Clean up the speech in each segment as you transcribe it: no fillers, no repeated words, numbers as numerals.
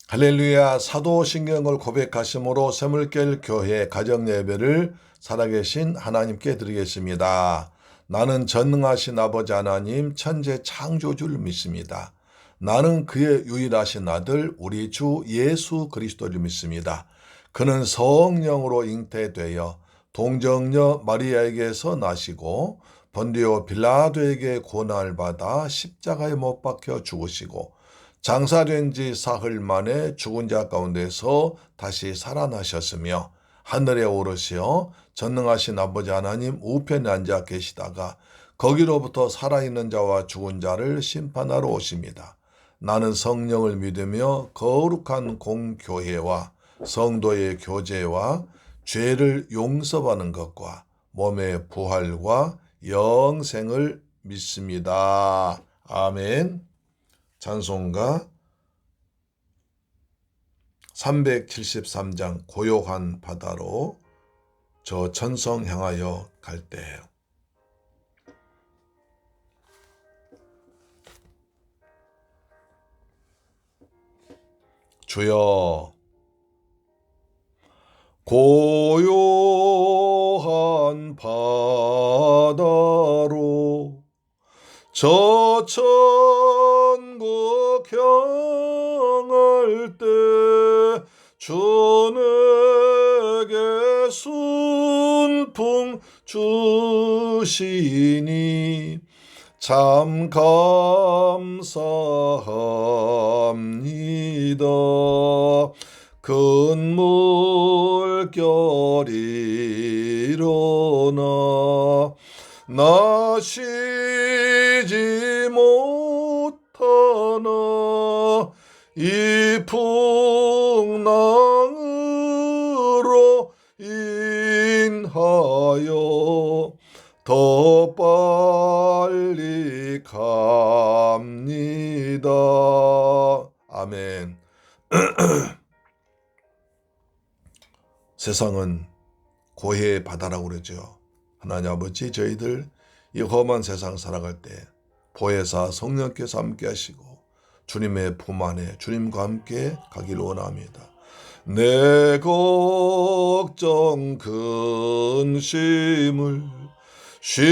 할렐루야. 사도신경을 고백하심으로 샘물결 교회 가정예배를 살아계신 하나님께 드리겠습니다. 나는 전능하신 아버지 하나님 천재 창조주를 믿습니다. 나는 그의 유일하신 아들 우리 주 예수 그리스도를 믿습니다. 그는 성령으로 잉태되어 동정녀 마리아에게서 나시고 본디오 빌라도에게 고난을 받아 십자가에 못 박혀 죽으시고 장사된 지 사흘 만에 죽은 자 가운데서 다시 살아나셨으며 하늘에 오르시어 전능하신 아버지 하나님 우편에 앉아 계시다가 거기로부터 살아있는 자와 죽은 자를 심판하러 오십니다. 나는 성령을 믿으며 거룩한 공교회와 성도의 교제와 죄를 용서받는 것과 몸의 부활과 영생을 믿습니다. 아멘. 찬송가 373장 고요한 바다로 저 천성 향하여 갈 때. 주여 고요한 바다로 저 천국 향할 때 주 내게 순풍 주시니 참 감사합니다. 큰 물결이 일어나 나 쉬지 못하나 이 풍랑으로 인하여 더 빨리 갑니다. 아멘. 세상은 고해의 바다라고 그러죠. 하나님 아버지, 저희들 이 험한 세상 살아갈 때 보혜사 성령께서 함께 하시고 주님의 품 안에 주님과 함께 가기를 원합니다. 내 걱정 근심을 쉬없게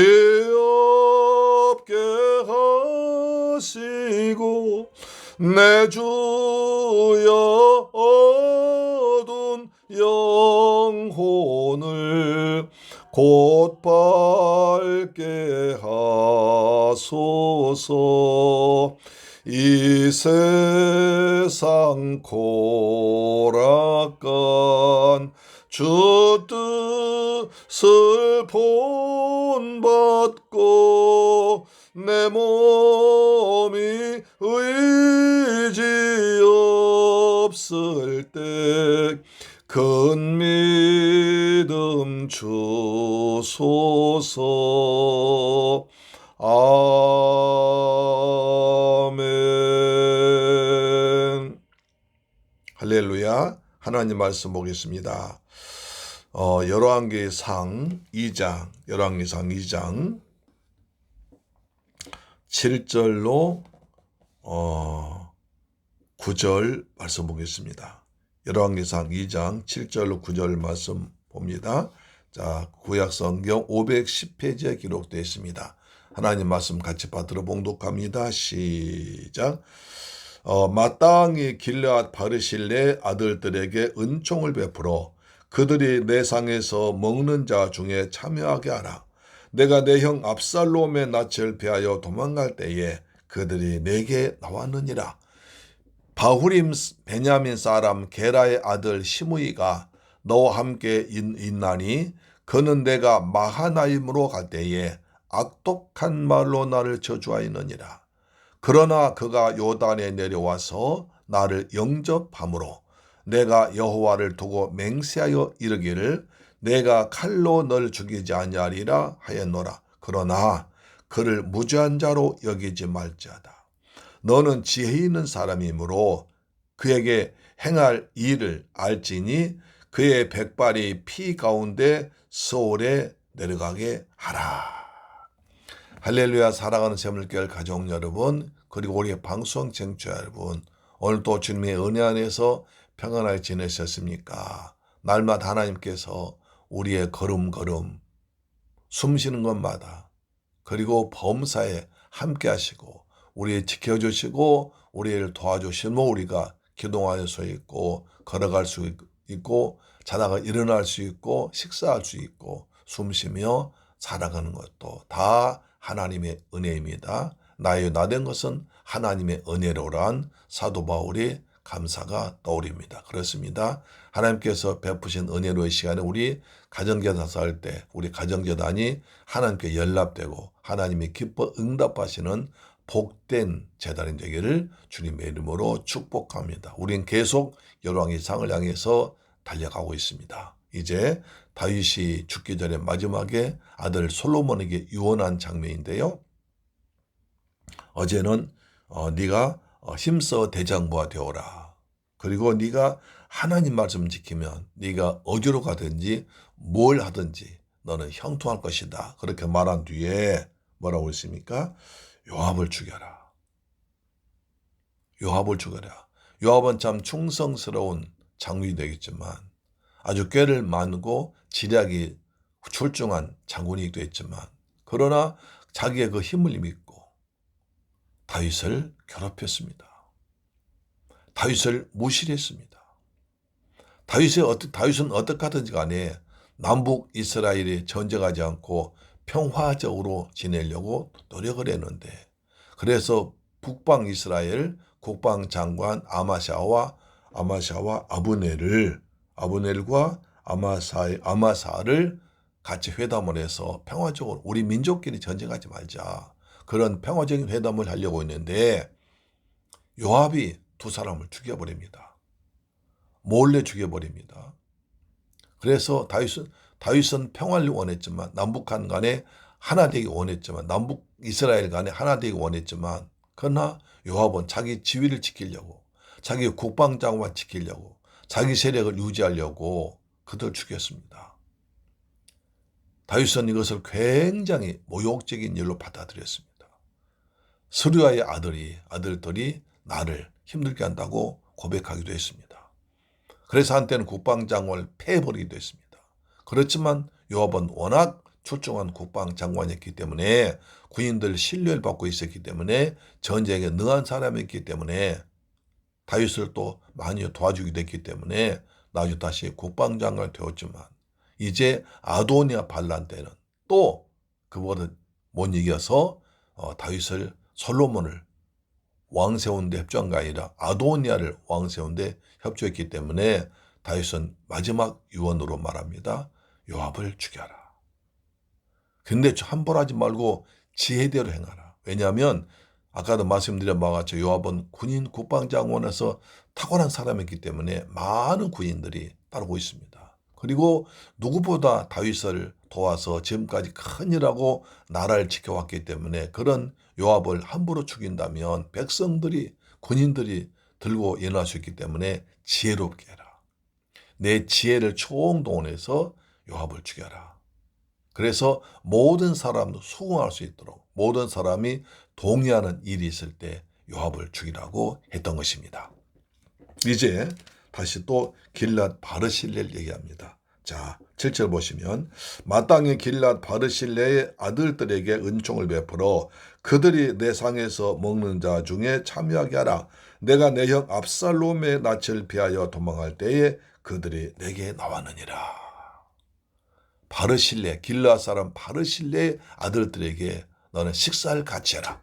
하시고 내 주여 어두운 영혼을 곧 밝게 하소서. 이 세상 고락간 주 뜻을 본받고 내 몸이 의지 없을 때 큰 믿음 주소서. 아멘. 할렐루야. 하나님 말씀 보겠습니다. 열왕기상 2장 7절로 9절 말씀 보겠습니다. 열왕기상 2장 7절로 9절 말씀 봅니다. 자, 구약성경 510페이지에 기록되어 있습니다. 하나님 말씀 같이 받들어 봉독합니다. 시작. 마땅히 길르앗 바르실레 아들들에게 은총을 베풀어 그들이 내 상에서 먹는 자 중에 참여하게 하라. 내가 내 형 압살롬의 낯을 피하여 도망갈 때에 그들이 내게 나왔느니라. 바후림 베냐민 사람 게라의 아들 시므이가 너와 함께 있나니 그는 내가 마하나임으로 갈 때에 악독한 말로 나를 저주하였느니라. 그러나 그가 요단에 내려와서 나를 영접함으로 내가 여호와를 두고 맹세하여 이르기를 내가 칼로 널 죽이지 아니하리라 하였노라. 그러나 그를 무죄한 자로 여기지 말지어다. 너는 지혜 있는 사람이므로 그에게 행할 일을 알지니 그의 백발이 피 가운데 서울에 내려가게 하라. 할렐루야. 사랑하는 샘물교회 가족 여러분, 그리고 우리 방송 청취자 여러분, 오늘도 주님의 은혜 안에서 평안하게 지내셨습니까? 날마다 하나님께서 우리의 걸음걸음, 숨 쉬는 것마다 그리고 범사에 함께 하시고 우리를 지켜주시고 우리를 도와주시면 우리가 기도할 수 있고 걸어갈 수 있고 자다가 일어날 수 있고 식사할 수 있고 숨쉬며 살아가는 것도 다 하나님의 은혜입니다. 나의 나된 것은 하나님의 은혜로란 사도 바울의 감사가 떠오릅니다. 그렇습니다. 하나님께서 베푸신 은혜로의 시간에 우리 가정제단 할 때 우리 가정제단이 하나님께 연락되고 하나님이 기뻐 응답하시는 복된 제단이 되기를 주님의 이름으로 축복합니다. 우리는 계속 열왕의 상을 향해서 달려가고 있습니다. 이제 다윗이 죽기 전에 마지막에 아들 솔로몬에게 유언한 장면인데요. 어제는 네가 힘써 대장부가 되어라. 그리고 네가 하나님 말씀 지키면 네가 어디로 가든지 뭘 하든지 너는 형통할 것이다. 그렇게 말한 뒤에 뭐라고 했습니까? 요압을 죽여라. 요압을 죽여라. 요압은 참 충성스러운 장군이 되겠지만 아주 꾀를 많고 지략이 출중한 장군이기도 했지만 그러나 자기의 그 힘을 믿고 다윗을 괴롭혔습니다. 다윗을 무시했습니다. 다윗은 어떻게 하든지 간에 남북 이스라엘이 전쟁하지 않고 평화적으로 지내려고 노력을 했는데 그래서 북방 이스라엘 국방장관 아마샤와 아브넬과 아마사를 같이 회담을 해서 평화적으로 우리 민족끼리 전쟁하지 말자. 그런 평화적인 회담을 하려고 했는데 요압이 두 사람을 죽여버립니다. 몰래 죽여버립니다. 그래서 다윗은 평화를 원했지만 남북한 간에 하나 되기 원했지만 남북 이스라엘 간에 하나 되기 원했지만 그러나 요압은 자기 지위를 지키려고 자기 국방장관 지키려고 자기 세력을 유지하려고 그들 죽였습니다. 다윗은 이것을 굉장히 모욕적인 일로 받아들였습니다. 스루야의 아들들이 나를 힘들게 한다고 고백하기도 했습니다. 그래서 한때는 국방장관을 패해버리기도 했습니다. 그렇지만 요압은 워낙 출중한 국방장관이었기 때문에 군인들 신뢰를 받고 있었기 때문에 전쟁에 능한 사람이었기 때문에 다윗을 또 많이 도와주기도 했기 때문에 나중에 다시 국방장관이 되었지만 이제 아도니아 반란 때는 또 그보다 못 이겨서 다윗을 솔로몬을 왕 세운데 협조한 게 아니라 아도니아를 왕 세운데 협조했기 때문에 다윗은 마지막 유언으로 말합니다. 요압을 죽여라. 근데 함부로 하지 말고 지혜대로 행하라. 왜냐하면 아까도 말씀드린 바와 같이 요압은 군인 국방장관에서 탁월한 사람이기 때문에 많은 군인들이 따르고 있습니다. 그리고 누구보다 다윗을 도와서 지금까지 큰일하고 나라를 지켜왔기 때문에 그런 요압을 함부로 죽인다면 백성들이 군인들이 들고 일어날 수 있기 때문에 지혜롭게 해라. 내 지혜를 총동원해서 요압을 죽여라. 그래서 모든 사람도 수긍할 수 있도록 모든 사람이 동의하는 일이 있을 때 요압을 죽이라고 했던 것입니다. 이제 다시 또 길랏 바르실레를 얘기합니다. 자, 7절 보시면 마땅히 길랏 바르실레의 아들들에게 은총을 베풀어 그들이 내 상에서 먹는 자 중에 참여하게 하라. 내가 내 형 압살롬의 낯을 피하여 도망할 때에 그들이 내게 나왔느니라. 바르실레, 길랏 사람 바르실레의 아들들에게 너는 식사를 같이 해라.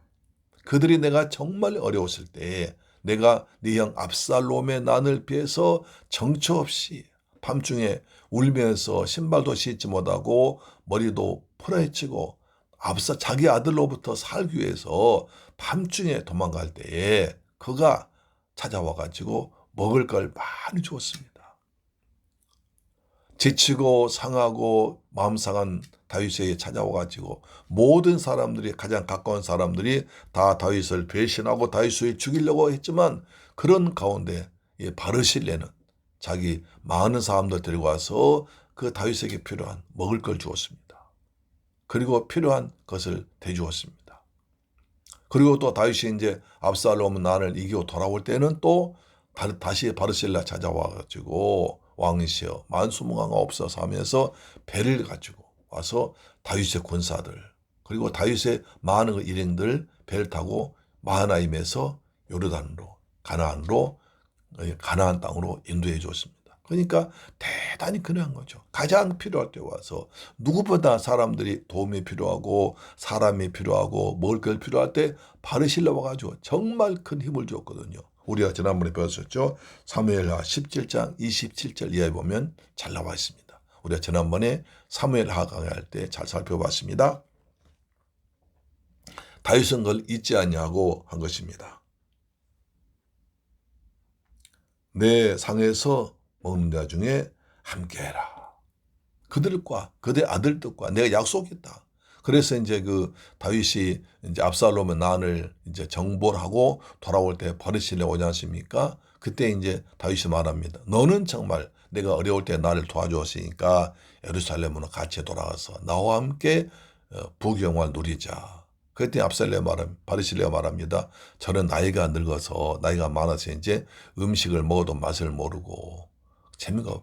그들이 내가 정말 어려웠을 때에 내가 네 형 압살롬의 난을 피해서 정처 없이 밤중에 울면서 신발도 씻지 못하고 머리도 풀어헤치고 자기 아들로부터 살기 위해서 밤중에 도망갈 때에 그가 찾아와가지고 먹을 걸 많이 주었습니다. 지치고 상하고 마음 상한 다윗에게 찾아와가지고 모든 사람들이 가장 가까운 사람들이 다 다윗을 배신하고 다윗을 죽이려고 했지만 그런 가운데 바르실레는 자기 많은 사람들 데리고 와서 그 다윗에게 필요한 먹을 걸 주었습니다. 그리고 필요한 것을 대주었습니다. 그리고 또 다윗이 이제 압살롬 난을 이기고 돌아올 때는 또 다시 바르실라 찾아와 가지고 왕이시여 만수무강가 없어서 하면서 배를 가지고 와서 다윗의 군사들 그리고 다윗의 많은 그 일행들 배를 타고 마하나임에서 요르단으로 가나안 땅으로 인도해 줬습니다. 그러니까 대단히 그러한 거죠. 가장 필요할 때 와서 누구보다 사람들이 도움이 필요하고 사람이 필요하고 먹을 걸 필요할 때 바르실라 와가지고 정말 큰 힘을 줬거든요. 우리가 지난번에 배웠었죠. 사무엘하 17장 27절 이하에 보면 잘 나와 있습니다. 우리가 지난번에 사무엘하 강의할 때 잘 살펴봤습니다. 다윗은 그걸 잊지 않냐고 한 것입니다. 내 상에서 먹는 자 중에 함께해라. 그들과 그대 아들들과 내가 약속했다. 그래서 이제 그 다윗이 이제 압살롬의 난을 이제 정보를 하고 돌아올 때 버르실레 오지 않습니까? 그때 이제 다윗이 말합니다. 너는 정말 내가 어려울 때 나를 도와주었으니까 예루살렘으로 같이 돌아가서 나와 함께 부경을 누리자. 그때 바르실레가 말합니다. 저는 나이가 늙어서 나이가 많아서 이제 음식을 먹어도 맛을 모르고 재미가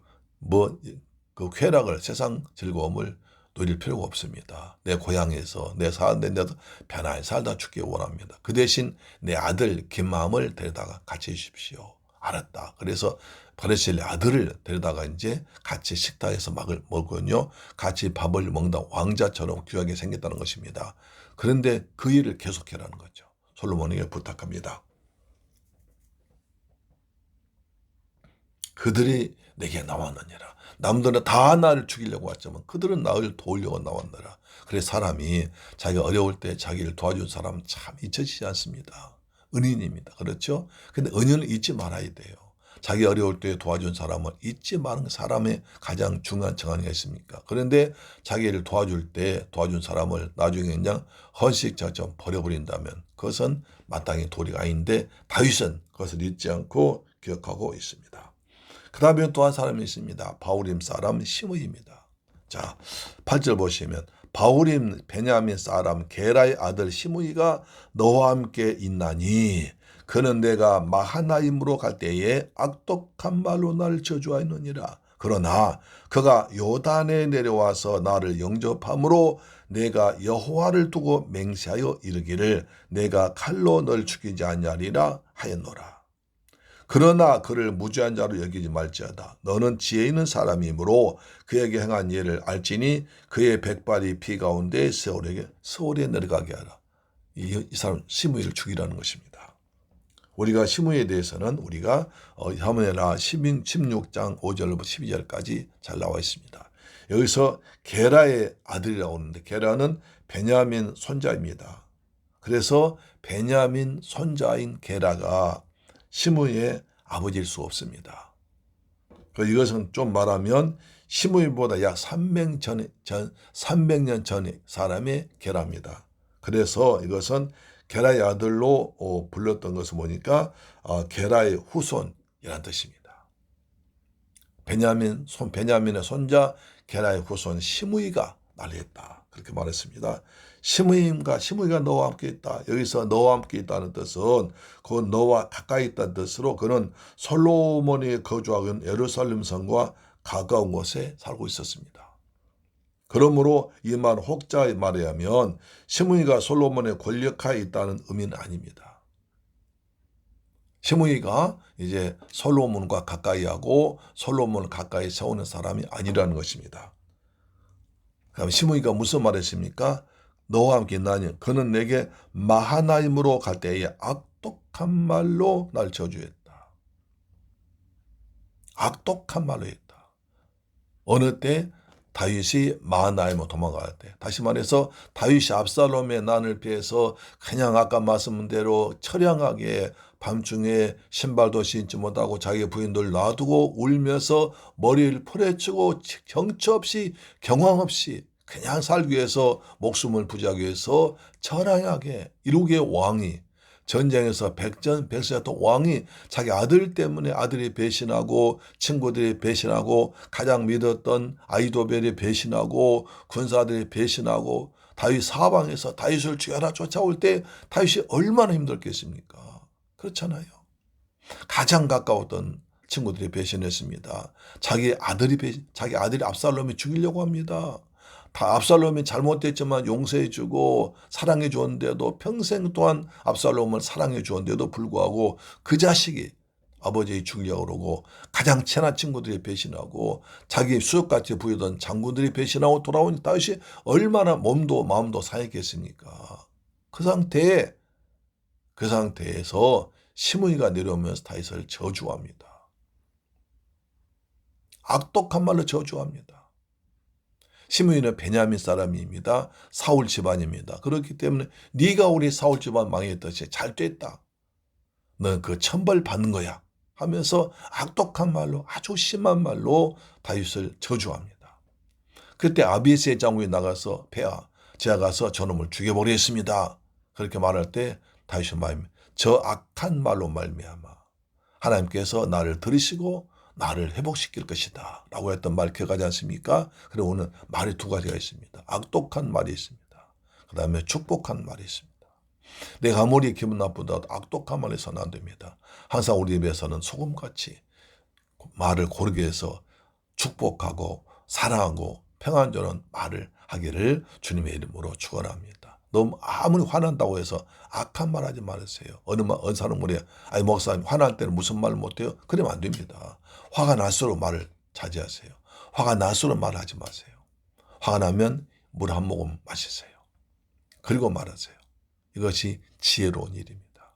그 쾌락을 세상 즐거움을 누릴 필요가 없습니다. 내 고향에서 내 사는 데도 편안히 살다 죽기 원합니다. 그 대신 내 아들 김마음을 데려다가 같이 해주십시오. 알았다. 그래서 바르실레 아들을 데려다가 이제 같이 식탁에서 먹거든요. 같이 밥을 먹는 왕자처럼 귀하게 생겼다는 것입니다. 그런데 그 일을 계속해라는 거죠. 솔로몬에게 부탁합니다. 그들이 내게 나왔느니라. 남들은 다 나를 죽이려고 왔지만 그들은 나를 도우려고 나왔느라. 그래서 사람이 자기가 어려울 때 자기를 도와준 사람은 참 잊혀지지 않습니다. 은인입니다. 그렇죠? 근데 은인을 잊지 말아야 돼요. 자기 어려울 때 도와준 사람은 잊지 마는 사람의 가장 중요한 정한이가 있습니까? 그런데 자기를 도와줄 때 도와준 사람을 나중에 그냥 헌식처럼 버려버린다면 그것은 마땅히 도리가 아닌데 다윗은 그것을 잊지 않고 기억하고 있습니다. 그 다음에 또 한 사람이 있습니다. 바울임 사람 시므이입니다. 자, 8절 보시면 바울임 베냐민 사람 게라의 아들 시므이가 너와 함께 있나니 그는 내가 마하나임으로 갈 때에 악독한 말로 나를 저주하였느니라. 그러나 그가 요단에 내려와서 나를 영접함으로 내가 여호와를 두고 맹세하여 이르기를 내가 칼로 널 죽이지 아니하리라 하였노라. 그러나 그를 무죄한 자로 여기지 말지어다. 너는 지혜 있는 사람이므로 그에게 행한 예를 알지니 그의 백발이 피 가운데 세월에 내려가게 하라. 이 사람 시므이를 죽이라는 것입니다. 우리가 시므이에 대해서는 우리가 사무엘하 16장 5절부터 12절까지 잘 나와 있습니다. 여기서 게라의 아들이라고 하는데 게라는 베냐민 손자입니다. 그래서 베냐민 손자인 게라가 시므이의 아버지일 수 없습니다. 이것은 좀 말하면 시므이보다 약 300년 전의 사람의 게라입니다. 그래서 이것은 게라의 아들로 불렀던 것을 보니까 게라의 후손이라는 뜻입니다. 베냐민의 손자 게라의 후손 시므이가 난리했다. 그렇게 말했습니다. 시므이가 너와 함께 있다. 여기서 너와 함께 있다는 뜻은 그 너와 가까이 있다는 뜻으로 그는 솔로몬이 거주하는 예루살렘 성과 가까운 곳에 살고 있었습니다. 그러므로 이 말 혹자의 말에 하면 시므이가 솔로몬의 권력하에 있다는 의미는 아닙니다. 시므이가 이제 솔로몬과 가까이 하고 솔로몬을 가까이 세우는 사람이 아니라는 것입니다. 그럼 시므이가 무슨 말했습니까? 너와 함께 있나니 그는 내게 마하나임으로 갈 때에 악독한 말로 날 저주했다. 악독한 말로 했다. 어느 때? 다윗이 마하나임으로 도망갈 때. 다시 말해서 다윗이 압살롬의 난을 피해서 그냥 아까 말씀한 대로 처량하게 밤중에 신발도 신지 못하고 자기 부인들 놔두고 울면서 머리를 풀어치고 정처 없이 경황 없이 그냥 살기 위해서 목숨을 부지하기 위해서 처량하게 일국의 왕이 전쟁에서 백전백승했던 왕이 자기 아들 때문에 아들이 배신하고 친구들이 배신하고 가장 믿었던 아히도벨이 배신하고 군사들이 배신하고 다윗 사방에서 다윗을 죽여라 쫓아올 때 다윗이 얼마나 힘들겠습니까? 그렇잖아요. 가장 가까웠던 친구들이 배신했습니다. 자기 아들이 압살롬이 죽이려고 합니다. 다 압살롬이 잘못됐지만 용서해 주고 사랑해 주었는데도 평생 동안 압살롬을 사랑해 주었는데도 불구하고 그 자식이 아버지 죽이려고 그러고 가장 친한 친구들이 배신하고 자기 수족같이 부이던 장군들이 배신하고 돌아오니 다윗이 얼마나 몸도 마음도 상했겠습니까? 그 상태에서 시므이가 내려오면서 다윗을 저주합니다. 악독한 말로 저주합니다. 시므이는 베냐민 사람입니다. 사울 집안입니다. 그렇기 때문에 네가 우리 사울 집안 망했듯이 잘 됐다. 넌 그 천벌 받는 거야. 하면서 악독한 말로 아주 심한 말로 다윗을 저주합니다. 그때 아비에스의 장군이 나가서 폐하 제가 가서 저놈을 죽여버리겠습니다. 그렇게 말할 때 다윗이 말합니다. 저 악한 말로 말미암아 하나님께서 나를 들으시고 나를 회복시킬 것이다 라고 했던 말 기억하지 않습니까? 그리고 오늘 말이 두 가지가 있습니다. 악독한 말이 있습니다. 그 다음에 축복한 말이 있습니다. 내가 아무리 기분 나쁘다도 악독한 말을 해서는 안 됩니다. 항상 우리 입에서는 소금같이 말을 고르게 해서 축복하고 사랑하고 평안 주는 말을 하기를 주님의 이름으로 축원합니다. 너무 아무리 화난다고 해서 악한 말 하지 말으세요. 어느 사람은 그래요. 아니 목사님 화날 때는 무슨 말을 못해요? 그러면 안 됩니다. 화가 날수록 말을 자제하세요. 화가 날수록 말하지 마세요. 화가 나면 물 한 모금 마시세요. 그리고 말하세요. 이것이 지혜로운 일입니다.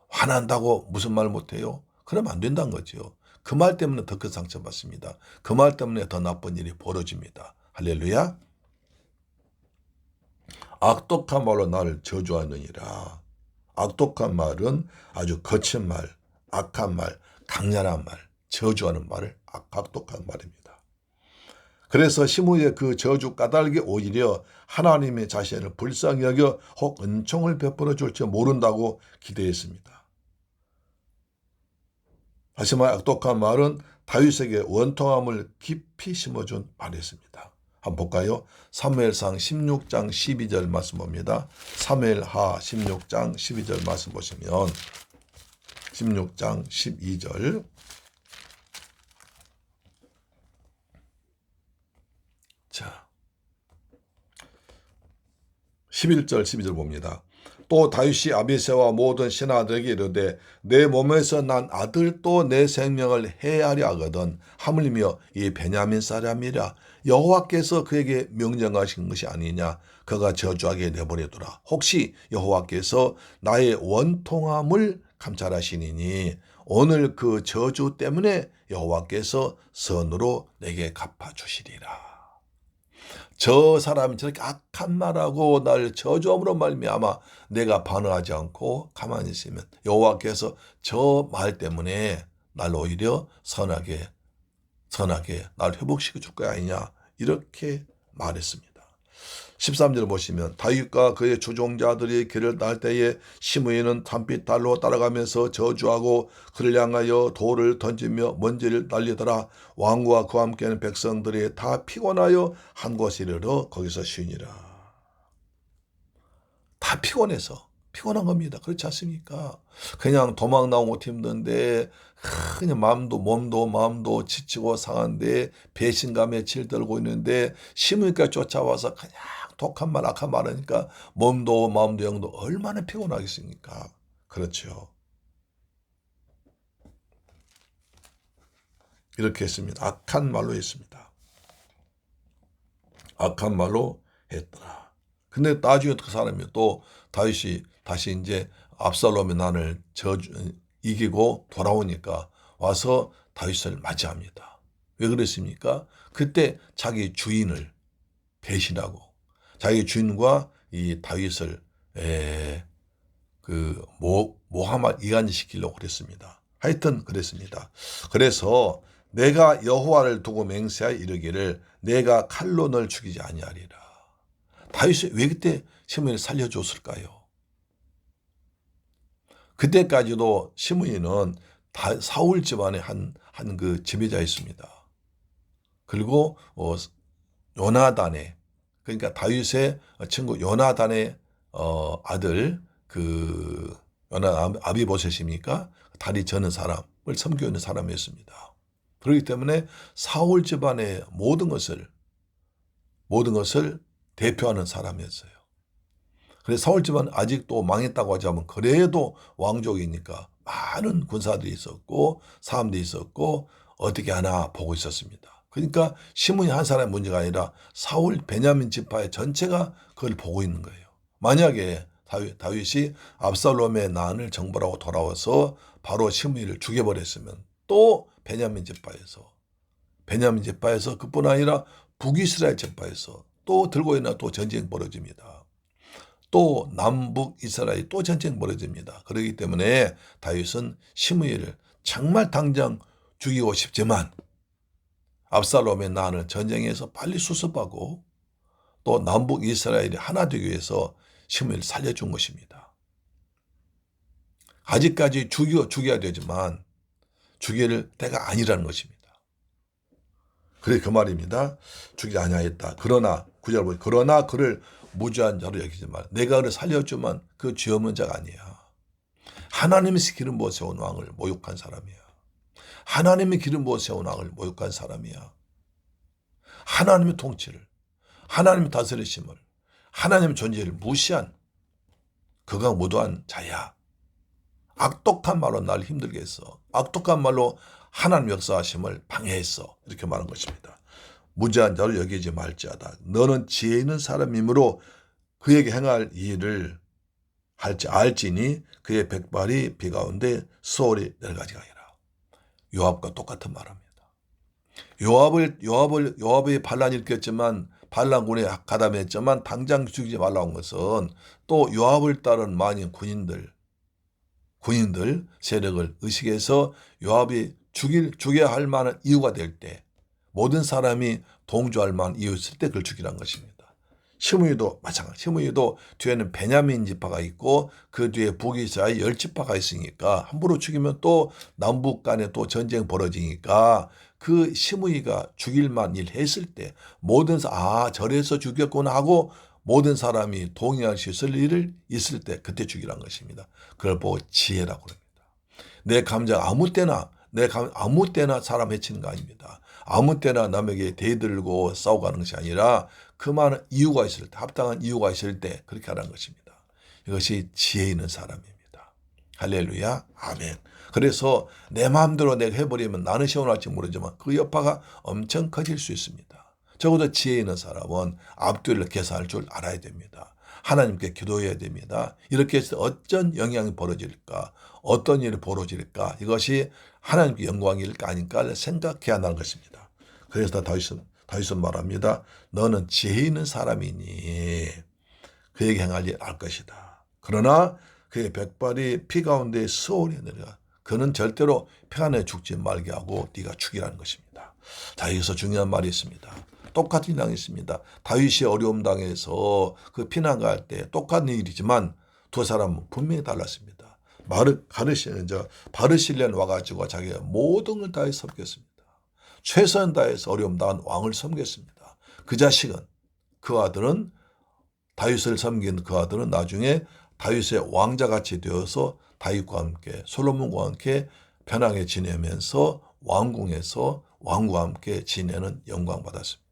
화난다고 무슨 말 못해요? 그러면 안 된다는 거죠. 그 말 때문에 더 큰 상처받습니다. 그 말 때문에 더 나쁜 일이 벌어집니다. 할렐루야. 악독한 말로 나를 저주하느니라. 악독한 말은 아주 거친 말, 악한 말, 강렬한 말, 저주하는 말을 악독한 말입니다. 그래서 시므이의 그 저주 까닭이 오히려 하나님의 자신을 불쌍히 여겨 혹 은총을 베풀어 줄지 모른다고 기대했습니다. 다시 말해 악독한 말은 다윗에게 원통함을 깊이 심어준 말이었습니다. 한번 볼까요? 사무엘상 16장 12절 말씀 봅니다. 사무엘하 16장 12절 말씀 보시면 16장 12절 자 11절 12절 봅니다. 또 다윗이 아비새와 모든 신하들에게 이르되 내 몸에서 난 아들 또 내 생명을 해하려 하거든 하물며 이 베냐민 사람이라 여호와께서 그에게 명령하신 것이 아니냐 그가 저주하게 내버려두라. 혹시 여호와께서 나의 원통함을 감찰하시니니 오늘 그 저주 때문에 여호와께서 선으로 내게 갚아주시리라. 저 사람이 저렇게 악한 말하고 날 저주함으로 말미암아 내가 반응하지 않고 가만히 있으면 여호와께서 저 말 때문에 날 오히려 선하게 날 회복시켜 줄 거야 아니냐 이렇게 말했습니다. 13절 보시면 다윗과 그의 주종자들이 길을 날 때에 시므이는 단빛 달로 따라가면서 저주하고 그를 향하여 돌을 던지며 먼지를 날리더라. 왕과 그와 함께하는 백성들이 다 피곤하여 한 곳에 이르러 거기서 쉬니라. 다 피곤한 겁니다. 그렇지 않습니까? 그냥 도망 나온 것도 힘든데 그냥 마음도 지치고 상한데 배신감에 질들고 있는데 시므이가 쫓아와서 그냥 독한 말 악한 말 하니까 몸도 마음도 영도 얼마나 피곤하겠습니까? 그렇죠. 이렇게 했습니다. 악한 말로 했습니다. 악한 말로 했더라. 근데 나중에 그 사람이 또 다윗이 다시 이제 압살롬의 난을 이기고 돌아오니까 와서 다윗을 맞이합니다. 왜 그랬습니까? 그때 자기 주인을 배신하고 자기 주인과 이 다윗을 모함을 이간시키려고 그랬습니다. 하여튼 그랬습니다. 그래서 내가 여호와를 두고 맹세하여 이르기를 내가 칼로 널 죽이지 아니하리라. 다윗이 왜 그때 시므이를 살려줬을까요? 그때까지도 시므이는 사울 집안의 한 그 지배자였습니다. 그리고 요나단의 그러니까 다윗의 친구 요나단의 아들 그 아비보셋입니까? 다리 저는 사람을 섬기고 있는 사람이었습니다. 그렇기 때문에 사울 집안의 모든 것을 대표하는 사람이었어요. 그래서 사울 집안 아직도 망했다고 하자면 그래도 왕족이니까 많은 군사들이 있었고 사람들이 있었고 어떻게 하나 보고 있었습니다. 그러니까 시므이 한 사람의 문제가 아니라 사울 베냐민 지파의 전체가 그걸 보고 있는 거예요. 만약에 다윗이 압살롬의 난을 정벌하고 돌아와서 바로 시므이를 죽여버렸으면 또 베냐민 지파에서 그뿐 아니라 북이스라엘 지파에서 또 들고 있는 또 전쟁이 벌어집니다. 또 남북 이스라엘이 또 전쟁이 벌어집니다. 그렇기 때문에 다윗은 시므이를 정말 당장 죽이고 싶지만 압살롬의 난을 전쟁에서 빨리 수습하고 또 남북 이스라엘이 하나 되기 위해서 시므이를 살려준 것입니다. 아직까지 죽여야 되지만 죽일 때가 아니라는 것입니다. 그래 그 말입니다. 죽이지 아니하였다. 그러나 구절 보니 그러나 그를 무죄한 자로 여기지 말. 내가 그를 살렸지만 그 죄 없는 자가 아니야. 하나님이 기름 부어 세운 왕을 모욕한 사람이야. 하나님이 기름 부어 세운 왕을 모욕한 사람이야. 하나님의 통치를, 하나님의 다스리심을, 하나님의 존재를 무시한 그가 무도한 자야. 악독한 말로 날 힘들게 했어. 악독한 말로 하나님 역사하심을 방해했어. 이렇게 말한 것입니다. 무죄한 자로 여기지 말지어다. 너는 지혜 있는 사람이므로 그에게 행할 일을 할지 알지니 그의 백발이 비 가운데 수월이 내려가지 아니라. 요압과 똑같은 말합니다. 요압이 반란을 일으켰지만 반란군에 가담했지만 당장 죽이지 말라고 한 것은 또 요압을 따른 많은 군인들 세력을 의식해서 요압이 죽여야 할 만한 이유가 될 때 모든 사람이 동조할 만한 이유였을 때 그걸 죽이라는 것입니다. 시므이도 마찬가지. 시므이도 뒤에는 베냐민 지파가 있고 그 뒤에 북이스라엘 10지파가 있으니까 함부로 죽이면 또 남북 간에 또 전쟁 벌어지니까 그 시므이가 죽일 만한 일 했을 때 모든 저래서 죽였구나 하고 모든 사람이 동의할 수 있을 일을 있을 때 그때 죽이라는 것입니다. 그걸 보고 지혜라고 합니다. 내 감정 아무 때나 사람 해치는 거 아닙니다. 아무 때나 남에게 대들고 싸우고 하는 것이 아니라 그 많은 이유가 있을 때, 합당한 이유가 있을 때 그렇게 하라는 것입니다. 이것이 지혜 있는 사람입니다. 할렐루야, 아멘. 그래서 내 마음대로 내가 해버리면 나는 시원할지 모르지만 그 여파가 엄청 커질 수 있습니다. 적어도 지혜 있는 사람은 앞뒤를 계산할 줄 알아야 됩니다. 하나님께 기도해야 됩니다. 이렇게 해서 어떤 영향이 벌어질까, 어떤 일이 벌어질까, 이것이 하나님께 영광일까 아닐까 생각해야 한다는 것입니다. 그래서 다윗은 말합니다. 너는 지혜 있는 사람이니 그에게 행할 일 알 것이다. 그러나 그의 백발이 피 가운데 수월히 내려가. 그는 절대로 평안에 죽지 말게 하고 네가 죽이라는 것입니다. 자, 여기서 중요한 말이 있습니다. 똑같은 당했습니다. 다윗이 어려움 당해서 그 피난 갈 때 똑같은 일이지만 두 사람은 분명히 달랐습니다. 바르실레는 와가지고 자기가 모든 걸 다해 섬겼습니다. 최선 다해서 어려움 당한 왕을 섬겼습니다. 그 자식은 그 아들은 다윗을 섬긴 그 아들은 나중에 다윗의 왕자같이 되어서 다윗과 함께 솔로몬과 함께 편하게 지내면서 왕궁에서 왕과 함께 지내는 영광 받았습니다.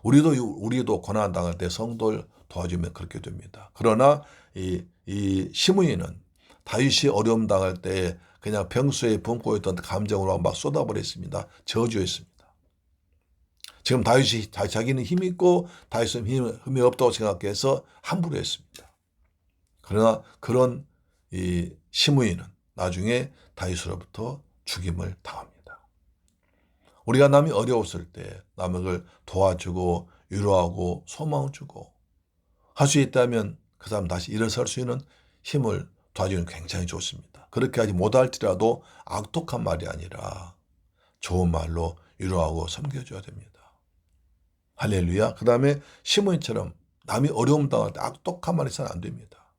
우리도 고난 당할 때 성도를 도와주면 그렇게 됩니다. 그러나 이 시므이는 다윗이 어려움 당할 때 그냥 평소에 품고 있던 감정으로 막 쏟아버렸습니다. 저주했습니다. 지금 다윗이 자기는 힘이 있고 다윗은 힘이 없다고 생각해서 함부로 했습니다. 그러나 그런 이 시므이는 나중에 다윗으로부터 죽임을 당합니다. 우리가 남이 어려웠을 때 남을 도와주고 위로하고 소망을 주고 할 수 있다면 그 사람 다시 일어설 수 있는 힘을 도와주는 굉장히 좋습니다. 그렇게 하지 못할지라도 악독한 말이 아니라 좋은 말로 위로하고 섬겨줘야 됩니다. 할렐루야. 그 다음에 시므이처럼 남이 어려움 당할 때 악독한 말이 있어서는 안 됩니다.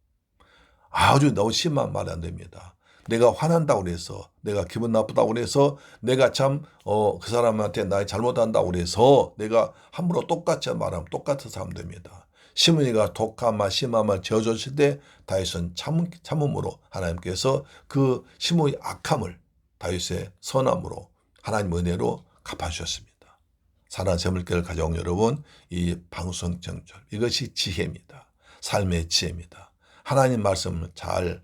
아주 너무 심한 말이 안 됩니다. 내가 화난다고 그래서, 내가 기분 나쁘다고 그래서, 내가 참 그 사람한테 나 잘못한다고 그래서 내가 함부로 똑같이 말하면 똑같아서 하면 됩니다. 시므이가 독한 말 심한 말 지어줬을 때 다윗은 참음으로 하나님께서 그 시므의 악함을 다윗의 선함으로 하나님 은혜로 갚아주셨습니다. 사랑하는 새물교회를 가져온 여러분, 이 방송 정절, 이것이 지혜입니다. 삶의 지혜입니다. 하나님 말씀을 잘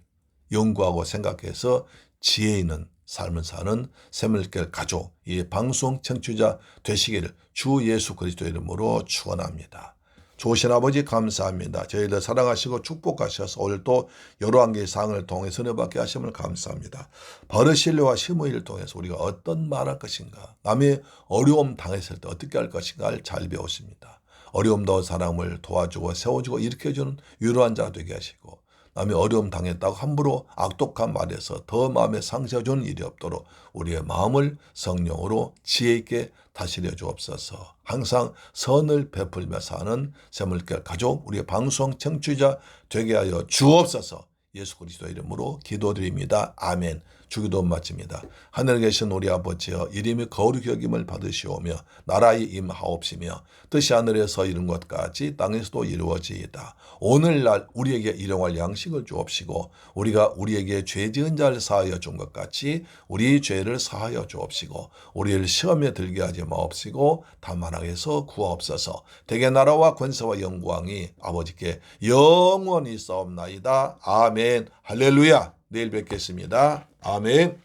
연구하고 생각해서 지혜 있는 삶을 사는 새물교회 가족, 이 방송 청취자 되시기를 주 예수 그리스도 이름으로 축원합니다. 좋으신 아버지 감사합니다. 저희들 사랑하시고 축복하셔서 오늘도 여러 한개의 상을 통해 선회받게 하심을 감사합니다. 버르실레와 시므이를 통해서 우리가 어떤 말할 것인가, 남의 어려움 당했을 때 어떻게 할 것인가를 잘 배웠습니다. 어려움 넣은 사람을 도와주고 세워주고 일으켜주는 유로한 자 되게 하시고, 남이 어려움 당했다고 함부로 악독한 말에서 더 마음에 상처 주는 일이 없도록 우리의 마음을 성령으로 지혜 있게 다스려 주옵소서. 항상 선을 베풀며 사는 새물교회 가족, 우리의 방송 청취자 되게 하여 주옵소서. 예수 그리스도 이름으로 기도드립니다. 아멘. 주기도 마칩니다. 하늘에 계신 우리 아버지여, 이름이 거룩히 여김을 받으시오며 나라의 임하옵시며 뜻이 하늘에서 이룬 것 같이 땅에서도 이루어지이다. 오늘날 우리에게 일용할 양식을 주옵시고, 우리가 우리에게 죄 지은 자를 사하여 준 것 같이 우리 죄를 사하여 주옵시고, 우리를 시험에 들게 하지 마옵시고 다만 악에서 구하옵소서. 대개 나라와 권세와 영광이 아버지께 영원히 있사옵나이다. 아멘. 할렐루야. 내일 뵙겠습니다. 아멘.